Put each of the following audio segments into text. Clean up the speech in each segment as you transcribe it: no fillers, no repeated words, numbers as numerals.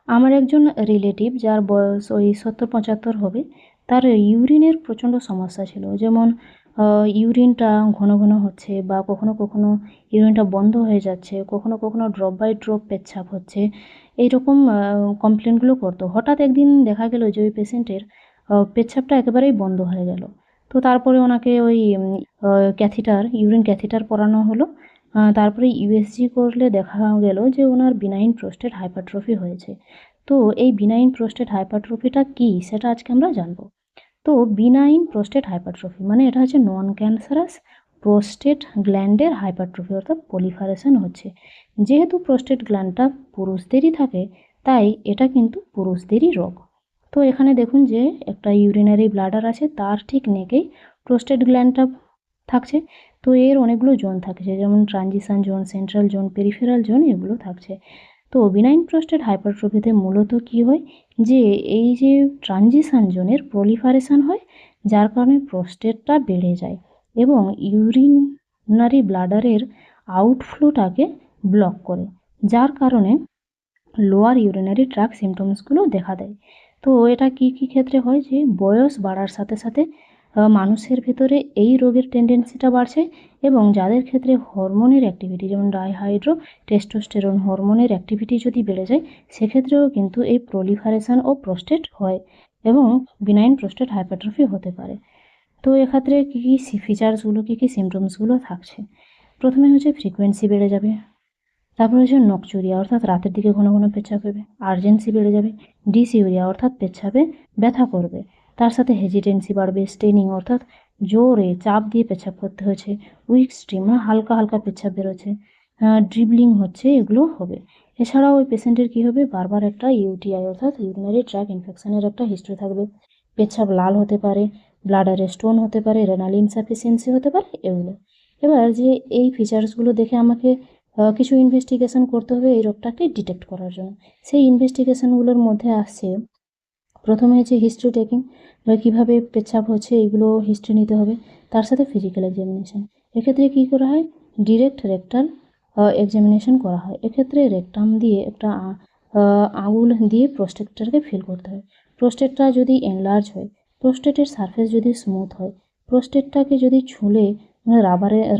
আমার একজন রিলেটিভ যার বয়স ওই 70-75 হবে, তার ইউরিনের প্রচণ্ড সমস্যা ছিল। যেমন ইউরিনটা ঘন ঘন হচ্ছে, বা কখনো কখনো ইউরিনটা বন্ধ হয়ে যাচ্ছে, কখনো কখনো ড্রপ বাই ড্রপ পেচ্ছাপ হচ্ছে, এইরকম কমপ্লেনগুলো করতো। হঠাৎ একদিন দেখা গেল যে ওই পেশেন্টের পেচ্ছাপটা একেবারেই বন্ধ হয়ে গেল। তো তারপরে ওনাকে ওই ক্যাথিটার, ইউরিন ক্যাথিটার পরানো হলো। তারপরে ইউএসজি করলে দেখা গেল যে ওনার বিনাইন প্রোস্টেট হাইপারট্রফি হয়েছে। তো এই বিনাইন প্রোস্টেট হাইপারট্রফিটা কী, সেটা আজকে আমরা জানবো। তো বিনাইন প্রোস্টেট হাইপারট্রফি মানে এটা হচ্ছে নন ক্যান্সারাস প্রোস্টেট গ্ল্যান্ডের হাইপারট্রফি, অর্থাৎ পলিফারেশন হচ্ছে। যেহেতু প্রোস্টেট গ্ল্যান্ডটা পুরুষদেরই থাকে, তাই এটা কিন্তু পুরুষদেরই রোগ। তো এখানে দেখুন যে একটা ইউরিনারি ব্লাডার আছে, তার ঠিক নেকেই প্রোস্টেট গ্ল্যান্ডটা থাকছে। তো এর অনেকগুলো জোন থাকছে, যেমন transition zone, central zone, peripheral zone, এগুলো থাকছে। তো বিনাইন প্রোস্টেট হাইপারট্রফিতে মূলত কি হয়, যে এই যে ট্রানজিশন জোনের প্রলিফারেশন হয়, যার কারণে প্রোস্টেটটা বেড়ে যায় এবং ইউরিনারি ব্লাডারের আউটফ্লোটাকে ব্লক করে, যার কারণে লোয়ার ইউরিনারি ট্র্যাক্ট সিমটমসগুলো দেখা দেয়। তো এটা কী কী ক্ষেত্রে হয়, যে বয়স বাড়ার সাথে সাথে মানুষের ভেতরে এই রোগের টেন্ডেন্সিটা বাড়ছে, এবং যাদের ক্ষেত্রে হরমোনের অ্যাক্টিভিটি, যেমন ডাইহাইড্রো টেস্টোস্টেরন হরমোনের অ্যাক্টিভিটি যদি বেড়ে যায়, সেক্ষেত্রেও কিন্তু এই প্রলিফারেশন ও প্রোস্টেট হয় এবং বিনাইন প্রোস্টেট হাইপারট্রফি হতে পারে। তো এক্ষেত্রে কী কী ফিচার্সগুলো, কী কী সিমটমসগুলো থাকছে, প্রথমে হচ্ছে ফ্রিকোয়েন্সি বেড়ে যাবে। তারপর হচ্ছে নকচুরিয়া, অর্থাৎ রাতের দিকে ঘন ঘন পেচ্ছাপ হবে। আর্জেন্সি বেড়ে যাবে। ডিসইউরিয়া, অর্থাৎ পেচ্ছাপে ব্যথা করবে। তার সাথে হেজিটেন্সি বাড়বে। স্টেনিং, অর্থাৎ জোরে চাপ দিয়ে পেচ্ছাপ করতে হচ্ছে। উইক স্ট্রিম, হালকা হালকা পেচ্ছাপ বেরোচ্ছে। ড্রিবলিং হচ্ছে, এগুলো হবে। এছাড়াও ওই পেশেন্টের কী হবে, বারবার একটা ইউটিআই, অর্থাৎ ইউরিনারি ট্র্যাক্ট ইনফেকশনের একটা হিস্ট্রি থাকবে। পেচ্ছাপ লাল হতে পারে, ব্লাডারে স্টোন হতে পারে, রেনাল ইনসাফিসিয়েন্সি হতে পারে, এগুলো। এবার যে এই ফিচার্সগুলো দেখে আমাকে কিছু ইনভেস্টিগেশন করতে হবে এই রোগটাকে ডিটেক্ট করার জন্য। সেই ইনভেস্টিগেশনগুলোর মধ্যে আসছে, প্রথমে হচ্ছে হিস্ট্রি টেকিং, কীভাবে পেচ্ছাপ হচ্ছে এগুলো হিস্ট্রি নিতে হবে। তার সাথে ফিজিক্যাল এক্সামিনেশন। এক্ষেত্রে কী করা হয়, ডিরেক্ট রেকটাল এক্সামিনেশন করা হয়। এক্ষেত্রে রেকটাম দিয়ে একটা আঙুল দিয়ে প্রোস্টেটটাকে ফিল করতে হয়। প্রোস্টেটটা যদি এনলার্জ হয়, প্রোস্টেটের সারফেস যদি স্মুথ হয়, প্রোস্টেটটাকে যদি ছুঁলে মানে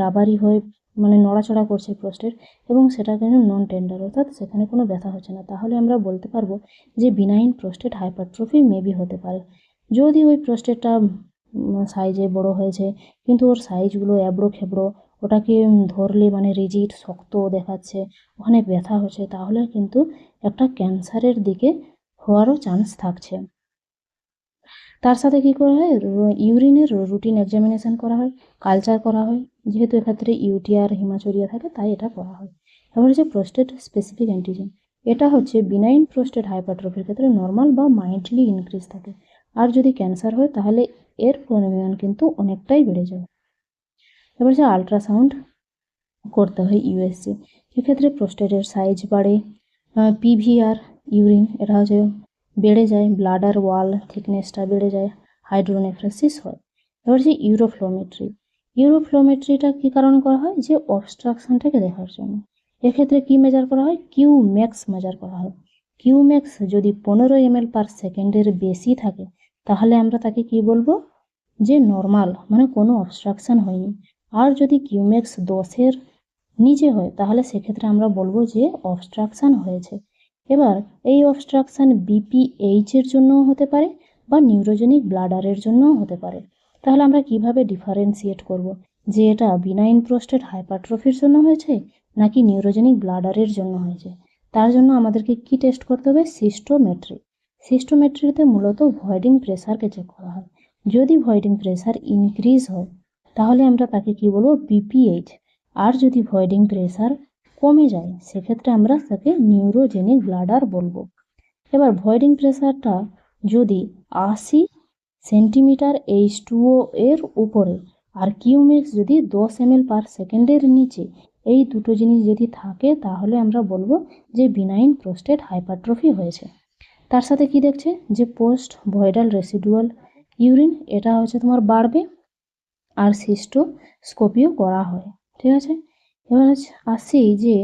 রাবারি হয়, মানে নড়াচড়া করছে প্রোস্টেট, এবং সেটা কিন্তু নন টেন্ডার, অর্থাৎ সেখানে কোনো ব্যথা হচ্ছে না, তাহলে আমরা বলতে পারবো যে বিনাইন প্রোস্টেট হাইপারট্রফি মেবি হতে পারে। যদি ওই প্রোস্টেটটা সাইজে বড় হয়েছে, কিন্তু ওর সাইজগুলো এবড়ো খেবড়ো, ওটাকে ধরলে মানে রিজিড শক্ত দেখাচ্ছে, ওখানে ব্যথা হচ্ছে, তাহলে কিন্তু একটা ক্যান্সারের দিকে হওয়ারও চান্স থাকছে। তার সাথে কী করা হয়, ইউরিনের রুটিন এক্সামিনেশন করা হয়, কালচার করা হয়। যেহেতু এক্ষেত্রে ইউটিআর হিমাচুরিয়া থাকে, তাই এটা করা হয়। এবার হচ্ছে প্রোস্টেট স্পেসিফিক অ্যান্টিজেন। এটা হচ্ছে বিনাইন প্রোস্টেট হাইপারট্রফির ক্ষেত্রে নর্মাল বা মাইল্ডলি ইনক্রিজ থাকে। আর যদি ক্যান্সার হয়, তাহলে এর পরিমাণ কিন্তু অনেকটাই বেড়ে যায়। এবার হচ্ছে আলট্রাসাউন্ড করতে হয়, ইউএসজি। এক্ষেত্রে প্রোস্টেটের সাইজ বাড়ে, পিভিআর ইউরিন এটা হচ্ছে বেড়ে যায়, ব্লাডার ওয়াল থিকনেসটা বেড়ে যায়, হাইড্রোনেফ্রোসিস হয়। এবার হচ্ছে ইউরোফ্লোমেট্রি। ইউরোফ্লোমেট্রিটা কী কারণে করা হয়, যে অবস্ট্রাকশনটাকে দেখার জন্য। এক্ষেত্রে কী মেজার করা হয়, কিউ ম্যাক্স মেজার করা হয়। কিউ ম্যাক্স যদি 15 ml/সেকেন্ডের বেশি থাকে, তাহলে আমরা তাকে কি বলবো, যে নর্মাল, মানে কোনো অবস্ট্রাকশন হয়নি। আর যদি কিউম্যাক্স 10-এর নিচে হয়, তাহলে সেক্ষেত্রে আমরা বলবো যে অবস্ট্রাকশন হয়েছে। এবার এই অবস্ট্রাকশন বিপিএইচ এর জন্যও হতে পারে, বা নিউরোজেনিক ব্লাডারের জন্যও হতে পারে। তাহলে আমরা কিভাবে ডিফারেন্সিয়েট করব, যে এটা বিনাইন প্রোস্টেট হাইপারট্রফির জন্য হয়েছে নাকি নিউরোজেনিক ব্লাডারের জন্য হয়েছে। তার জন্য আমাদেরকে কি টেস্ট করতে হবে, সিস্টোমেট্রি। সিস্টোমেট্রিতে মূলত ভয়েডিং প্রেসারকে চেক করা হয়। যদি ভয়েডিং প্রেসার ইনক্রিজ হয়, তাহলে আমরা তাকে কি বলবো, বিপিএইচ। আর যদি ভয়েডিং প্রেসার কমে যায়, সেক্ষেত্রে আমরা তাকে নিউরোজেনিক ব্লাডার বলবো। এবার ভয়েডিং প্রেসারটা যদি 80 সেন্টিমিটার H2O এর উপরে, আর কিউমেক্স যদি 10 ml/সেকেন্ডের নিচে, এই দুটো জিনিস যদি থাকে, তাহলে আমরা বলবো যে বিনাইন প্রোস্টেট হাইপারট্রফি হয়েছে। তার সাথে কি দেখছে, যে পোস্ট ভয়েডাল রেসিডুয়াল ইউরিন, এটা হচ্ছে তোমার বাড়বে, আর সিস্টোস্কোপিও করা হয়। ঠিক আছে, এবার আসছি যে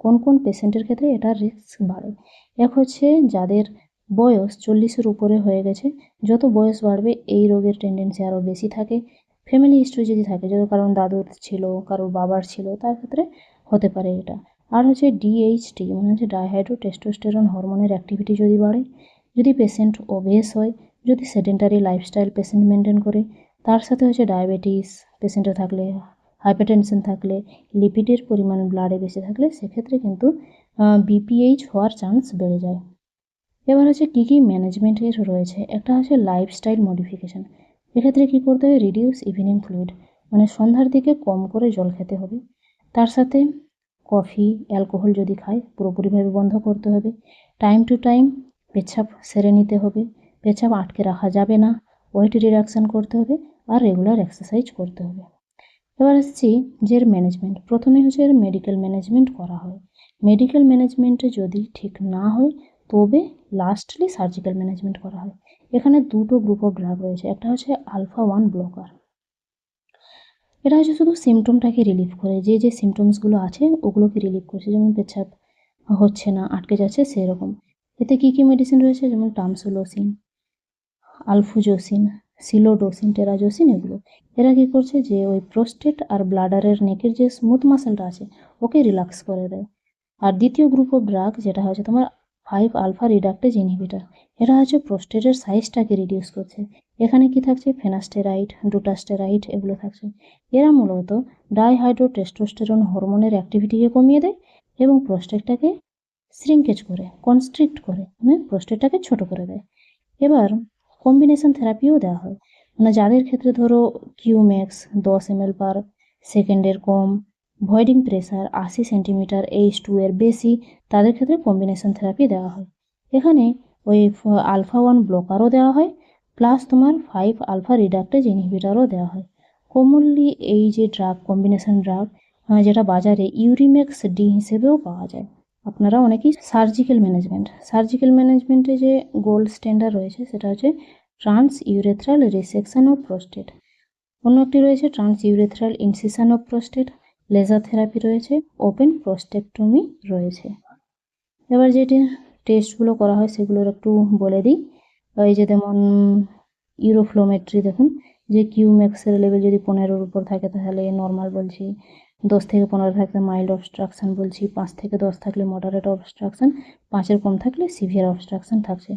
কোন কোন পেশেন্টের ক্ষেত্রে এটা রিস্ক বাড়ে। এক হচ্ছে যাদের বয়স 40-এর উপরে হয়ে গেছে, যত বয়স বাড়বে এই রোগের টেন্ডেন্সি আরও বেশি থাকে। ফ্যামিলি হিস্ট্রি যদি থাকে, যদি কারণ দাদুর ছিল, কারোর বাবার ছিল, তার ক্ষেত্রে হতে পারে এটা। আর হচ্ছে ডিএইচটি মানে হচ্ছে ডাইহাইড্রো টেস্টোস্টেরন হরমোনের অ্যাক্টিভিটি যদি বাড়ে, যদি পেশেন্ট ওবেস হয়, যদি সেডেন্টারি লাইফস্টাইল পেশেন্ট মেনটেন করে, তার সাথে হচ্ছে ডায়াবেটিস পেশেন্টের থাকলে, হাইপারটেনশন থাকলে, লিপিডের পরিমাণ ব্লাডে বেশি থাকলে সেক্ষেত্রে কিন্তু বিপিএইচ হওয়ার চান্স বেড়ে যায়। এবার হচ্ছে কী কী ম্যানেজমেন্টের রয়েছে। একটা হচ্ছে লাইফস্টাইল মডিফিকেশান। এক্ষেত্রে কী করতে হবে, রিডিউস ইভিনিং ফ্লুইড মানে সন্ধ্যার দিকে কম করে জল খেতে হবে। তার সাথে কফি, অ্যালকোহল যদি খায় পুরোপুরিভাবে বন্ধ করতে হবে। টাইম টু টাইম পেচ্ছাপ সেরে নিতে হবে, পেচ্ছাপ আটকে রাখা যাবে না, ওয়েট রিডাকশান করতে হবে, আর রেগুলার এক্সারসাইজ করতে হবে। এবার আসছি যে এর ম্যানেজমেন্ট। প্রথমে হচ্ছে এর মেডিকেল ম্যানেজমেন্ট করা হয়। মেডিকেল ম্যানেজমেন্টে যদি ঠিক না হয় তবে লাস্টলি সার্জিক্যাল ম্যানেজমেন্ট করা হয়। এখানে দুটো গ্রুপ অফ ড্রাগ রয়েছে। একটা হচ্ছে আলফা-1 ব্লকার। এটা হচ্ছে শুধু সিমটমটাকে রিলিভ করে, যে সিমটমসগুলো আছে ওগুলোকে রিলিভ করছে, যেমন পেচ্ছাপ হচ্ছে না, আটকে যাচ্ছে, সেরকম। এতে কী কী মেডিসিন রয়েছে, যেমন টামসুলোসিন, আলফুজোসিন, সিলোডোসিন, টেরাজোসিন, এগুলো। এরা কী করছে যে ওই প্রোস্টেট আর ব্লাডারের নেকের যে স্মুথ মাসেলটা আছে ওকে রিল্যাক্স করে দেয়। আর দ্বিতীয় গ্রুপ অফ ড্রাগ যেটা হচ্ছে তোমার 5 আলফা রিডাক্টেজ ইনহিবিটার। এরা হচ্ছে প্রোস্টেটের সাইজটাকে রিডিউস করছে। এখানে কি থাকছে, ফেনাস্টেরাইড, ডুটাস্টেরাইড, এগুলো থাকছে। এরা মূলত ডাইহাইড্রো টেস্টোস্টেরন হরমোনের অ্যাক্টিভিটিকে কমিয়ে দেয় এবং প্রোস্টেটটাকে শ্রিঙ্কেজ করে, কনস্ট্রিক্ট করে, মানে প্রোস্টেটটাকে ছোট করে দেয়। এবার কম্বিনেশন থেরাপিও দেওয়া হয়, মানে যাদের ক্ষেত্রে ধরো কিউম্যাক্স 10 ml পার সেকেন্ডের কম, ভয়েডিং প্রেসার 80 সেন্টিমিটার H2 এর বেশি, তাদের ক্ষেত্রে কম্বিনেশন থেরাপি দেওয়া হয়। এখানে ওই আলফা-1 ব্লকারও দেওয়া হয়, প্লাস তোমার 5 আলফা রিডাক্টেজ ইনহিবিটারও দেওয়া হয়। কমনলি এই যে ড্রাগ, কম্বিনেশন ড্রাগ যেটা বাজারে ইউরিমেক্স ডি হিসেবেও পাওয়া যায়। আপনারা অনেকেই সার্জিক্যাল ম্যানেজমেন্টে যে গোল্ড স্ট্যান্ডার্ড রয়েছে সেটা হচ্ছে trans urethral resection of prostate. অন্য একটি রয়েছে trans urethral incision of prostate, laser therapy রয়েছে, ওপেন প্রোস্টেক্টমি রয়েছে। এবার যেটি টেস্টগুলো করা হয় সেগুলোর একটু বলে দিই। এই যে যেমন ইউরোফ্লোমেট্রি, দেখুন যে কিউম্যাক্সের লেভেল যদি 15-এর উপর থাকে তাহলে নর্মাল বলছি, 10 থেকে 15 থাকলে মাইল্ড অবস্ট্রাকশন বলছি, 5 থেকে 10 থাকলে মডারেট অবস্ট্রাকশন, 5-এর কম থাকলে সিভিয়ার অবস্ট্রাকশন থাকছে।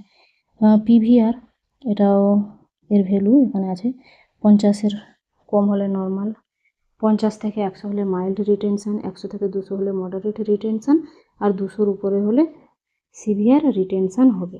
পিভিআর, এটাও এর ভ্যালু এখানে আছে, 50-এর কম হলে নর্মাল, 50 থেকে 100 হলে মাইল্ড রিটেনশন, 100 থেকে 200 হলে মডারেট রিটেনশন, আর 200-র উপরে হলে সিভিয়ার রিটেনশন হবে।